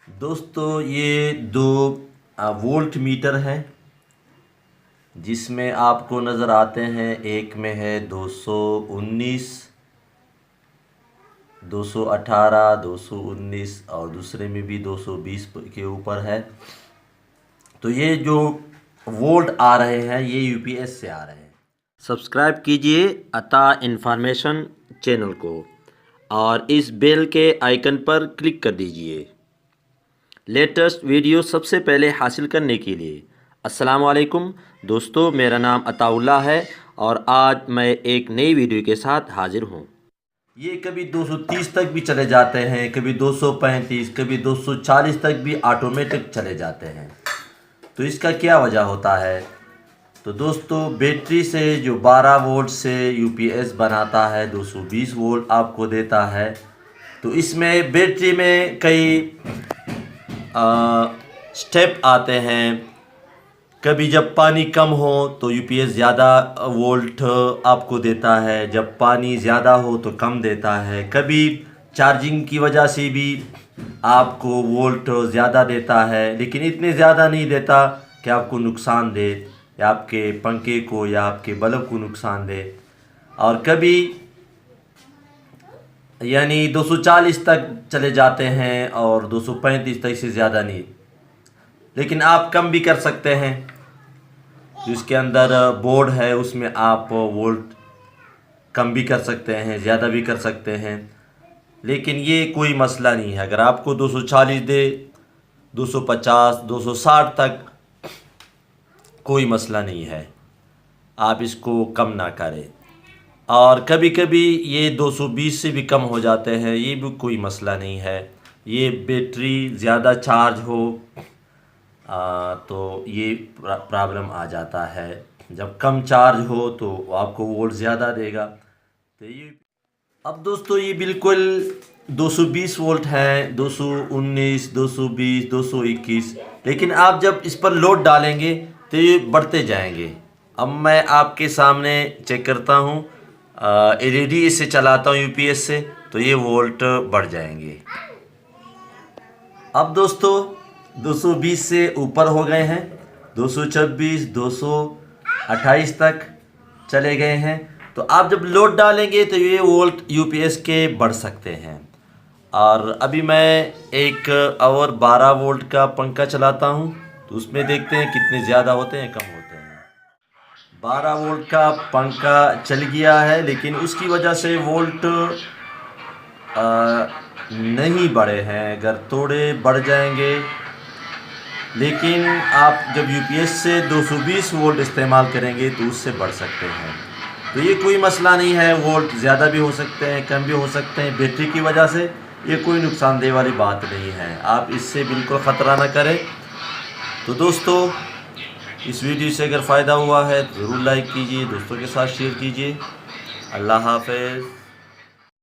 दोस्तों ये दो वोल्ट मीटर हैं जिसमें आपको नज़र आते हैं। एक में है 219, 218, 219 और दूसरे में भी 220 के ऊपर है। तो ये जो वोल्ट आ रहे हैं ये यूपीएस से आ रहे हैं। सब्सक्राइब कीजिए अता इन्फॉर्मेशन चैनल को और इस बेल के आइकन पर क्लिक कर दीजिए लेटेस्ट वीडियो सबसे पहले हासिल करने के लिए। अस्सलाम वालेकुम दोस्तों, मेरा नाम अताउल्लाह है और आज मैं एक नई वीडियो के साथ हाजिर हूँ। ये कभी 230 तक भी चले जाते हैं, कभी 235, कभी 240 तक भी ऑटोमेटिक चले जाते हैं। तो इसका क्या वजह होता है? तो दोस्तों बैटरी से जो 12 वोल्ट से यूपीएस बनाता है 220 वोल्ट आपको देता है। तो इसमें बैटरी में कई स्टेप आते हैं। कभी जब पानी कम हो तो यूपीएस ज़्यादा वोल्ट आपको देता है, जब पानी ज़्यादा हो तो कम देता है। कभी चार्जिंग की वजह से भी आपको वोल्ट ज़्यादा देता है, लेकिन इतने ज़्यादा नहीं देता कि आपको नुकसान दे या आपके पंखे को या आपके बल्ब को नुकसान दे। और कभी यानी 240 तक चले जाते हैं और 235 तक से ज़्यादा नहीं, लेकिन आप कम भी कर सकते हैं। जिसके अंदर बोर्ड है उसमें आप वोल्ट कम भी कर सकते हैं, ज़्यादा भी कर सकते हैं, लेकिन ये कोई मसला नहीं है। अगर आपको 240 दे, 250, 260 तक कोई मसला नहीं है, आप इसको कम ना करें। और कभी कभी ये 220 से भी कम हो जाते हैं, ये भी कोई मसला नहीं है। ये बैटरी ज़्यादा चार्ज हो तो ये प्रॉब्लम आ जाता है। जब कम चार्ज हो तो आपको वोल्ट ज़्यादा देगा। तो ये अब दोस्तों ये बिल्कुल 220 वोल्ट है, 219, 220, 221, लेकिन आप जब इस पर लोड डालेंगे तो ये बढ़ते जाएंगे। अब मैं आपके सामने चेक करता हूँ, एलईडी से चलाता हूँ यूपीएस से, तो ये वोल्ट बढ़ जाएंगे। अब दोस्तों 220 से ऊपर हो गए हैं, 226, 228 तक चले गए हैं। तो आप जब लोड डालेंगे तो ये वोल्ट यूपीएस के बढ़ सकते हैं। और अभी मैं एक और 12 वोल्ट का पंखा चलाता हूँ, तो उसमें देखते हैं कितने ज़्यादा होते हैं कम होते हैं। 12 वोल्ट का पंखा चल गया है, लेकिन उसकी वजह से वोल्ट नहीं बढ़े हैं। अगर थोड़े बढ़ जाएंगे, लेकिन आप जब यूपीएस से 220 वोल्ट इस्तेमाल करेंगे तो उससे बढ़ सकते हैं। तो ये कोई मसला नहीं है, वोल्ट ज़्यादा भी हो सकते हैं, कम भी हो सकते हैं। बैटरी की वजह से ये कोई नुकसानदेह वाली बात नहीं है, आप इससे बिल्कुल ख़तरा ना करें। तो दोस्तों इस वीडियो से अगर फ़ायदा हुआ है तो ज़रूर लाइक कीजिए, दोस्तों के साथ शेयर कीजिए। अल्लाह हाफ़िज़।